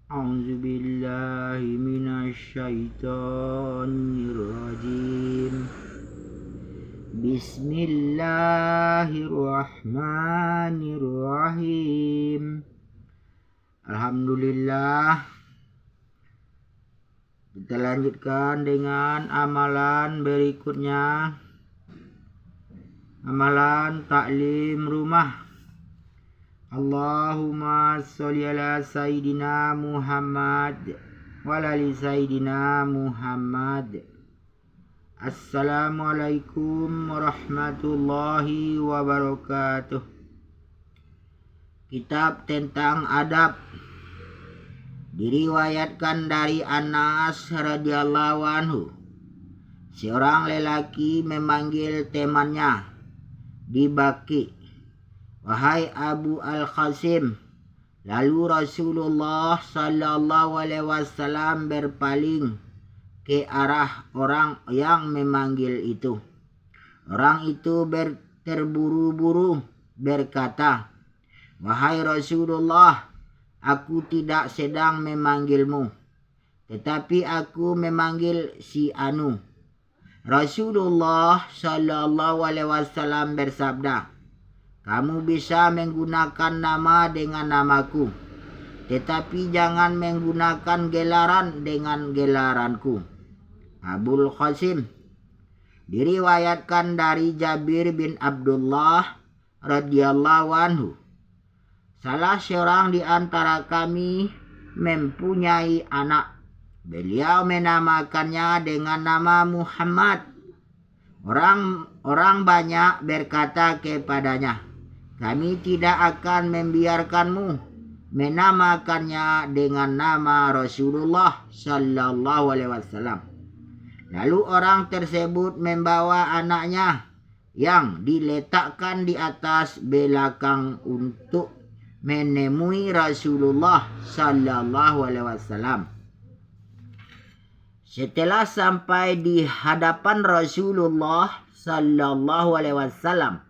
A'udzu billahi minasyaitonir rajim. Bismillahirrahmanirrahim. Alhamdulillah. Kita lanjutkan dengan amalan berikutnya. Amalan taklim rumah. Allahumma sholli ala Sayyidina Muhammad wa ala ali Sayyidina Muhammad. Assalamualaikum warahmatullahi wabarakatuh. Kitab tentang adab. Diriwayatkan dari Anas radhiyallahu anhu. Seorang lelaki memanggil temannya di baki, "Wahai Abu Al-Qasim." Lalu Rasulullah sallallahu alaihi wasallam berpaling ke arah orang yang memanggil itu. Orang itu terburu-buru berkata, "Wahai Rasulullah, aku tidak sedang memanggilmu, tetapi aku memanggil si Anu." Rasulullah sallallahu alaihi wasallam bersabda, "Kamu bisa menggunakan nama dengan namaku, tetapi jangan menggunakan gelaran dengan gelaranku." Abul Qasim. Diriwayatkan dari Jabir bin Abdullah radhiyallahu anhu. Salah seorang di antara kami mempunyai anak. Beliau menamakannya dengan nama Muhammad. Orang banyak berkata kepadanya, "Kami tidak akan membiarkanmu menamakannya dengan nama Rasulullah sallallahu alaihi wasallam." Lalu orang tersebut membawa anaknya yang diletakkan di atas belakang untuk menemui Rasulullah sallallahu alaihi wasallam. Setelah sampai di hadapan Rasulullah sallallahu alaihi wasallam,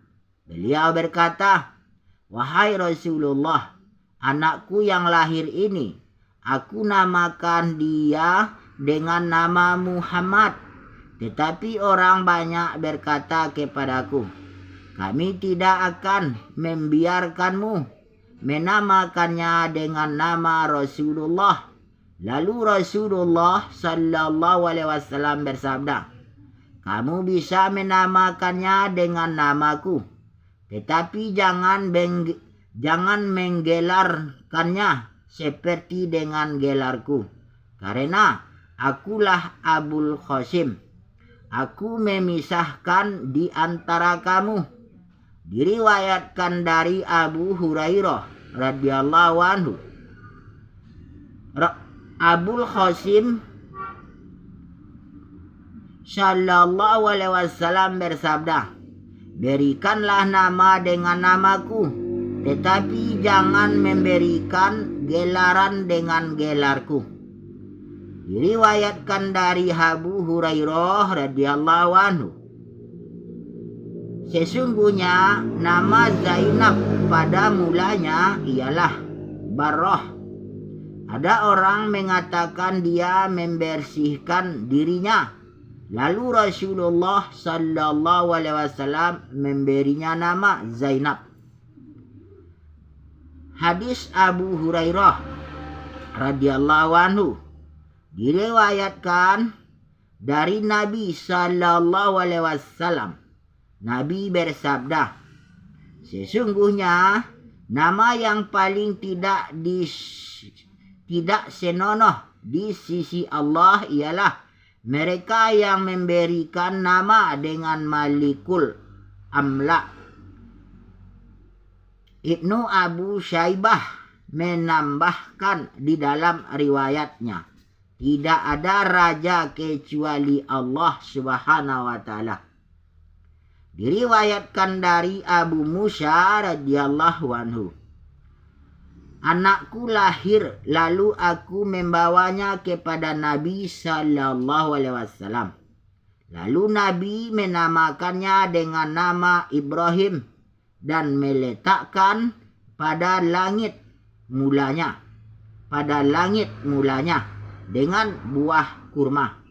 beliau berkata, "Wahai Rasulullah, anakku yang lahir ini, aku namakan dia dengan nama Muhammad. Tetapi orang banyak berkata kepadaku, kami tidak akan membiarkanmu menamakannya dengan nama Rasulullah." Lalu Rasulullah sallallahu alaihi wasallam bersabda, "Kamu bisa menamakannya dengan namaku, tetapi jangan menggelarkannya seperti dengan gelarku, karena akulah Abul Qasim. Aku memisahkan di antara kamu." Diriwayatkan dari Abu Hurairah radhiyallahu anhu. Abul Qasim sallallahu alaihi wasallam bersabda, "Berikanlah nama dengan namaku, tetapi jangan memberikan gelaran dengan gelarku." Diriwayatkan dari Abu Hurairah radhiyallahu anhu. Sesungguhnya nama Zainab pada mulanya ialah Barrah. Ada orang mengatakan dia membersihkan dirinya. Lalu Rasulullah sallallahu alaihi wasallam memberinya nama Zainab. Hadis Abu Hurairah radhiyallahu anhu diriwayatkan dari Nabi sallallahu alaihi wasallam. Nabi bersabda, "Sesungguhnya nama yang paling tidak senonoh di sisi Allah ialah mereka yang memberikan nama dengan Malikul Amla." Ibnu Abu Syaibah menambahkan di dalam riwayatnya, tidak ada raja kecuali Allah Subhanahu wa taala. Diriwayatkan dari Abu Musa radhiyallahu anhu, "Anakku lahir, lalu aku membawanya kepada Nabi sallallahu alaihi wasallam. Lalu Nabi menamakannya dengan nama Ibrahim dan meletakkan pada langit mulanya. pada langit mulanya dengan buah kurma.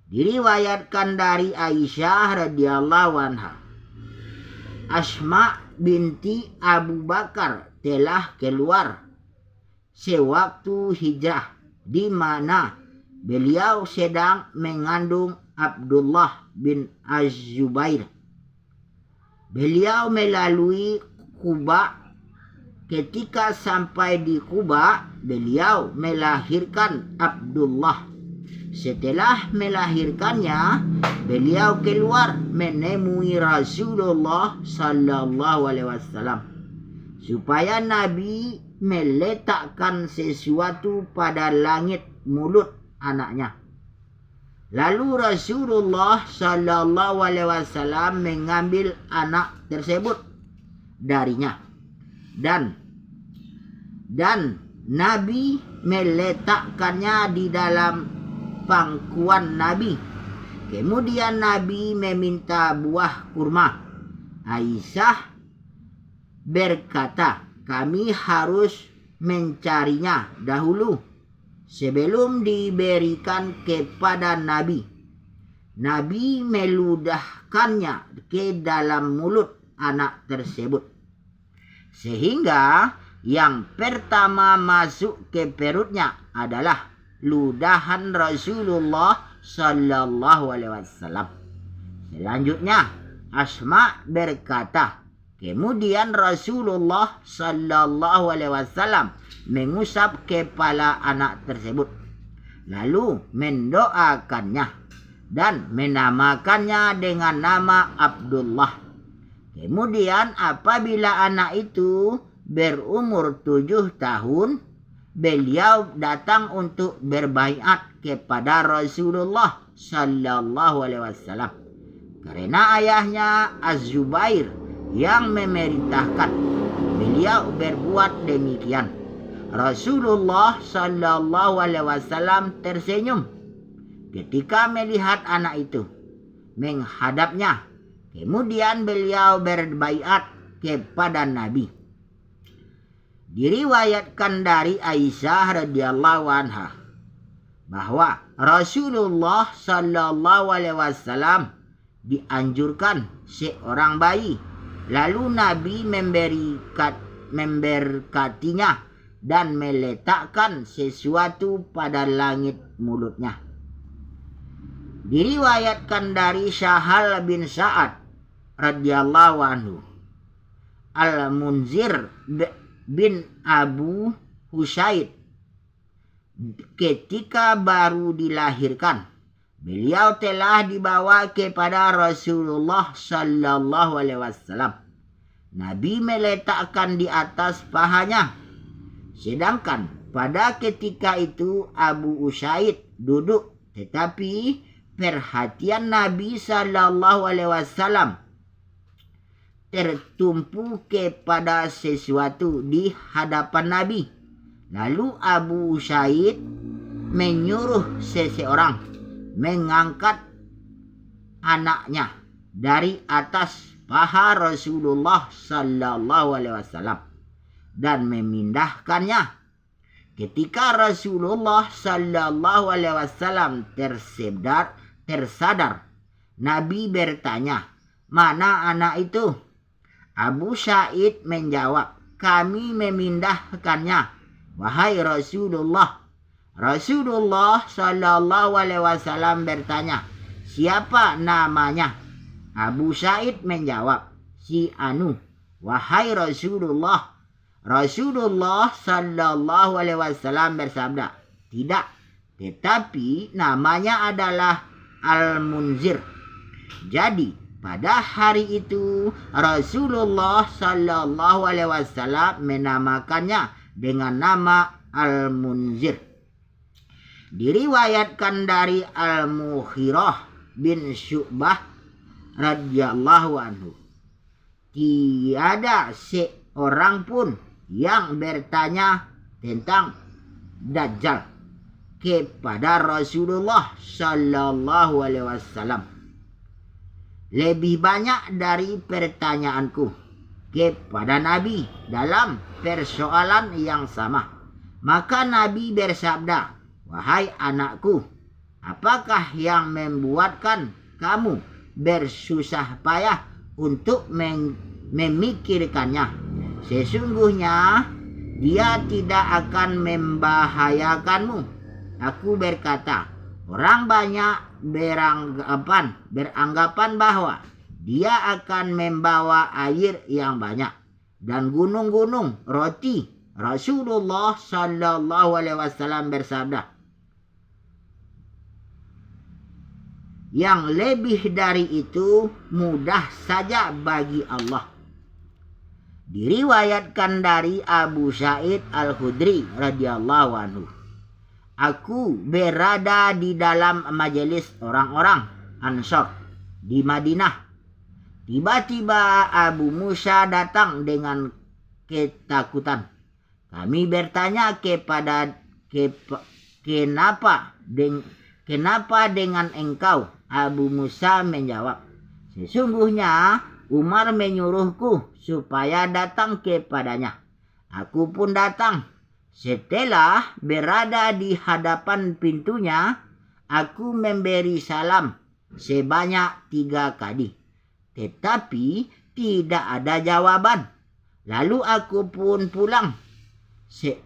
Diriwayatkan dari Aisyah radhiyallahu anha, Asma binti Abu Bakar telah keluar sewaktu hijrah, di mana beliau sedang mengandung Abdullah bin Az-Zubair. Beliau melalui Quba. Ketika sampai di Quba, beliau melahirkan Abdullah. Setelah melahirkannya, beliau keluar menemui Rasulullah sallallahu alaihi wasallam supaya Nabi meletakkan sesuatu pada langit mulut anaknya. Lalu Rasulullah sallallahu alaihi wasallam mengambil anak tersebut darinya dan Nabi meletakkannya di dalam pangkuan Nabi. Kemudian Nabi meminta buah kurma. Aisyah berkata, kami harus mencarinya dahulu sebelum diberikan kepada Nabi. Nabi meludahkannya ke dalam mulut anak tersebut, sehingga yang pertama masuk ke perutnya adalah ludahan Rasulullah sallallahu alaihi wasallam. Selanjutnya Asma berkata, kemudian Rasulullah sallallahu alaihi wasallam mengusap kepala anak tersebut, lalu mendoakannya dan menamakannya dengan nama Abdullah. Kemudian apabila anak itu berumur 7 tahun, beliau datang untuk berbaiat kepada Rasulullah sallallahu alaihi wasallam karena ayahnya Az-Zubair yang memerintahkan beliau berbuat demikian. Rasulullah sallallahu alaihi wasallam tersenyum ketika melihat anak itu menghadapnya. Kemudian beliau berbaiat kepada Nabi. Diriwayatkan dari Aisyah radhiyallahu anha bahwa Rasulullah sallallahu alaihi wasallam dianjurkan seorang bayi, lalu Nabi memberkatinya dan meletakkan sesuatu pada langit mulutnya. Diriwayatkan dari Sahal bin Sa'ad radhiyallahu anhu, Al-Munzir bin Abu Husaid ketika baru dilahirkan, beliau telah dibawa kepada Rasulullah sallallahu alaihi wasallam. Nabi meletakkan di atas pahanya, sedangkan pada ketika itu Abu Usaid duduk, tetapi perhatian Nabi sallallahu alaihi wasallam tertumpu kepada sesuatu di hadapan Nabi. Lalu Abu Usaid menyuruh seseorang mengangkat anaknya dari atas paha Rasulullah sallallahu alaihi wasallam dan memindahkannya. Ketika Rasulullah sallallahu alaihi wasallam tersadar, Nabi bertanya, "Mana anak itu?" Abu Sa'id menjawab, "Kami memindahkannya, wahai Rasulullah." Rasulullah sallallahu alaihi wasallam bertanya, "Siapa namanya?" Abu Sa'id menjawab, "Si Anu." Wahai Rasulullah. Rasulullah sallallahu alaihi wasallam bersabda, "Tidak, tetapi namanya adalah Al-Munzir." Jadi pada hari itu Rasulullah sallallahu alaihi wasallam menamakannya dengan nama Al-Munzir. Diriwayatkan dari Al-Mughirah bin Syu'bah radhiyallahu anhu, tiada seorang pun yang bertanya tentang Dajjal kepada Rasulullah sallallahu alaihi wasallam lebih banyak dari pertanyaanku kepada Nabi dalam persoalan yang sama. Maka Nabi bersabda, "Wahai anakku, apakah yang membuatkan kamu bersusah payah untuk memikirkannya? Sesungguhnya dia tidak akan membahayakanmu." Aku berkata, "Orang banyak beranggapan bahwa dia akan membawa air yang banyak dan gunung-gunung roti." Rasulullah Sallallahu Alaihi Wasallam bersabda, "Yang lebih dari itu mudah saja bagi Allah." Diriwayatkan dari Abu Sa'id Al-Khudri radhiyallahu anhu, "Aku berada di dalam majelis orang-orang Ansor di Madinah. Tiba-tiba Abu Musa datang dengan ketakutan. Kami bertanya kenapa dengan engkau?" Abu Musa menjawab, "Sesungguhnya Umar menyuruhku supaya datang kepadanya. Aku pun datang. Setelah berada di hadapan pintunya, aku memberi salam sebanyak 3 kali. Tetapi tidak ada jawaban. Lalu aku pun pulang.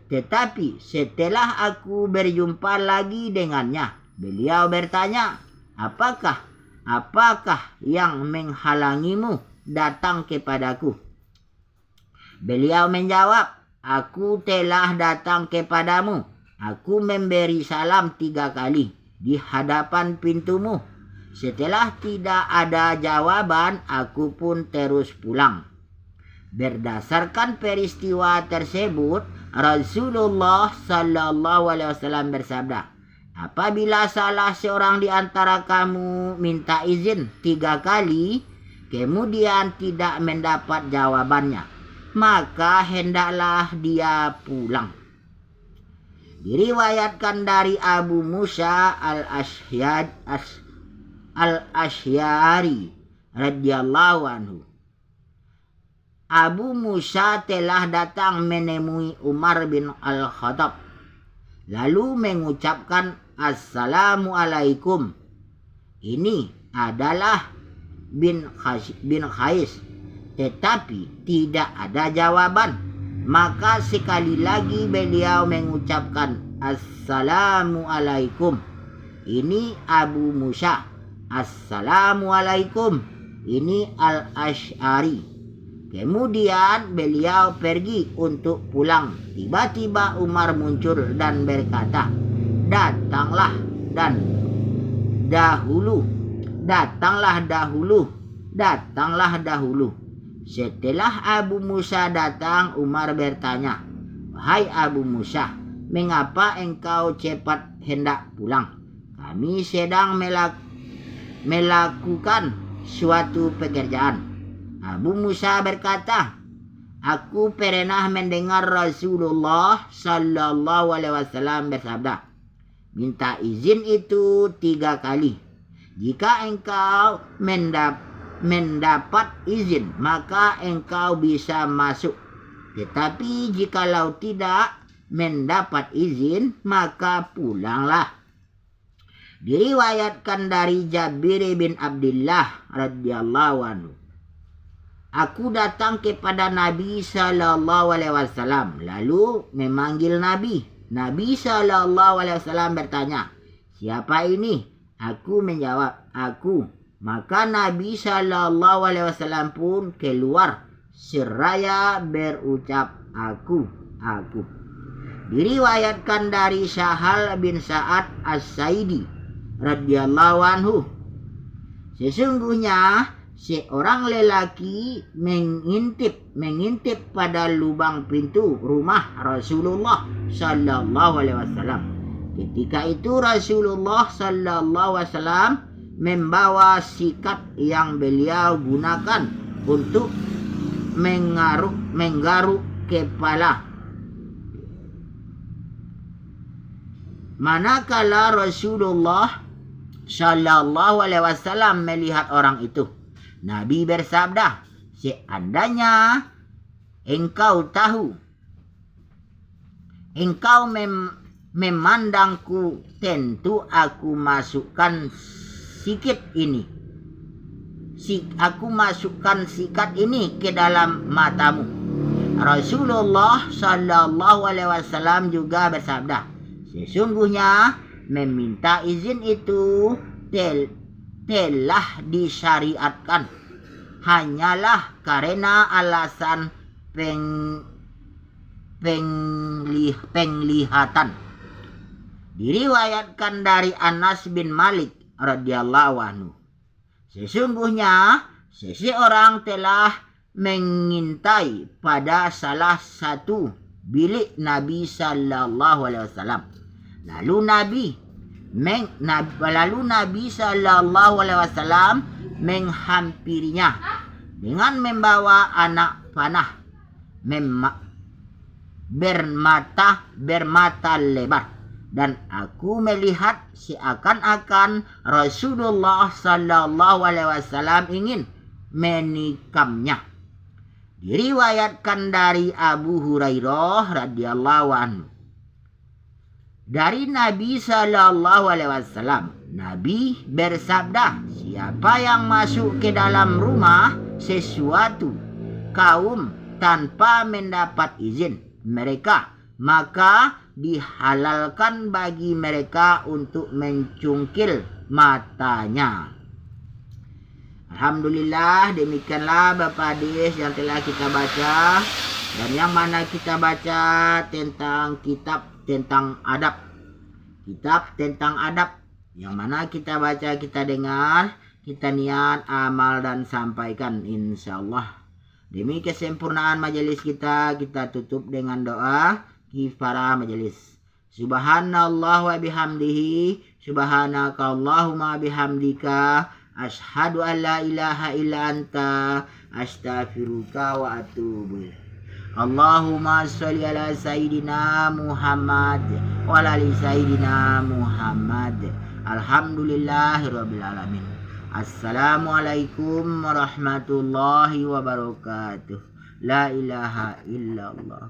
Tetapi setelah aku berjumpa lagi dengannya, beliau bertanya, Apakah yang menghalangimu datang kepadaku?" Beliau menjawab, "Aku telah datang kepadamu. Aku memberi salam 3 kali di hadapan pintumu. Setelah tidak ada jawaban, aku pun terus pulang." Berdasarkan peristiwa tersebut, Rasulullah Sallallahu Alaihi Wasallam bersabda, "Apabila salah seorang di antara kamu minta izin 3 kali, kemudian tidak mendapat jawabannya, maka hendaklah dia pulang." Diriwayatkan dari Abu Musa al-Asy'ari radhiyallahu anhu, Abu Musa telah datang menemui Umar bin Al-Khattab, lalu mengucapkan, "Assalamualaikum." Ini adalah bin Khais, tetapi tidak ada jawaban. Maka sekali lagi beliau mengucapkan, "Assalamualaikum." Ini Abu Musa. "Assalamualaikum." Ini Al-Asy'ari. Kemudian beliau pergi untuk pulang. Tiba-tiba Umar muncul dan berkata, "Datanglah dahulu." Setelah Abu Musa datang, Umar bertanya, "Wahai Abu Musa, mengapa engkau cepat hendak pulang? Kami sedang melakukan suatu pekerjaan." Abu Musa berkata, "Aku pernah mendengar Rasulullah Sallallahu Alaihi Wasallam bersabda, minta izin itu 3 kali. Jika engkau mendapat izin, maka engkau bisa masuk. Tetapi jikalau tidak mendapat izin, maka pulanglah." Diriwayatkan dari Jabir bin Abdullah radhiyallahu anhu, "Aku datang kepada Nabi Sallallahu Alaihi Wasallam, lalu memanggil Nabi. Nabi Sallallahu Alaihi Wasallam bertanya, 'Siapa ini?' Aku menjawab, 'Aku.' Maka Nabi Sallallahu Alaihi Wasallam pun keluar seraya berucap, 'Aku.' Diriwayatkan dari Sahal bin Sa'ad As-Sa'idi radhiyallahu anhu, sesungguhnya seorang lelaki mengintip pada lubang pintu rumah Rasulullah Sallallahu Alaihi Wasallam. Ketika itu Rasulullah Sallallahu Alaihi Wasallam membawa sikat yang beliau gunakan untuk menggaruk kepala. Manakala Rasulullah Sallallahu Alaihi Wasallam melihat orang itu, Nabi bersabda, "Seandainya engkau tahu engkau memandangku, tentu aku masukkan sikit ini. Aku masukkan sikat ini ke dalam matamu. Rasulullah sallallahu alaihi wasallam juga bersabda, sesungguhnya meminta izin itu telah disyariatkan hanyalah karena alasan penglihatan. Diriwayatkan dari Anas bin Malik radhiyallahu anhu, sesungguhnya seseorang telah mengintai pada salah satu bilik Nabi sallallahu alaihi wasallam. Lalu Nabi sallallahu alaihi wasallam menghampirinya dengan membawa anak panah bermata lebar, dan aku melihat seakan-akan Rasulullah sallallahu alaihi wasallam ingin menikamnya. Diriwayatkan dari Abu Hurairah radhiyallahu anhu, dari Nabi sallallahu alaihi wasallam, Nabi bersabda, siapa yang masuk ke dalam rumah sesuatu kaum tanpa mendapat izin mereka, maka dihalalkan bagi mereka untuk mencungkil matanya. Alhamdulillah, demikianlah Bapak hadis yang telah kita baca, dan yang mana kita baca tentang kitab tentang adab. Kitab tentang adab yang mana kita baca, kita dengar, kita niat, amal dan sampaikan insyaallah. Demi kesempurnaan majelis kita tutup dengan doa kifarah majelis. Subhanallah wa bihamdihi, subhanaka Allahumma bihamdika, asyhadu an la ilaha illa anta, astaghfiruka wa atubu ilaik. Allahumma sholli ala Sayyidina Muhammad wa ala ali Sayyidina Muhammad. Alhamdulillahirabbil alamin. Assalamualaikum warahmatullahi wabarakatuh. La ilaha illallah.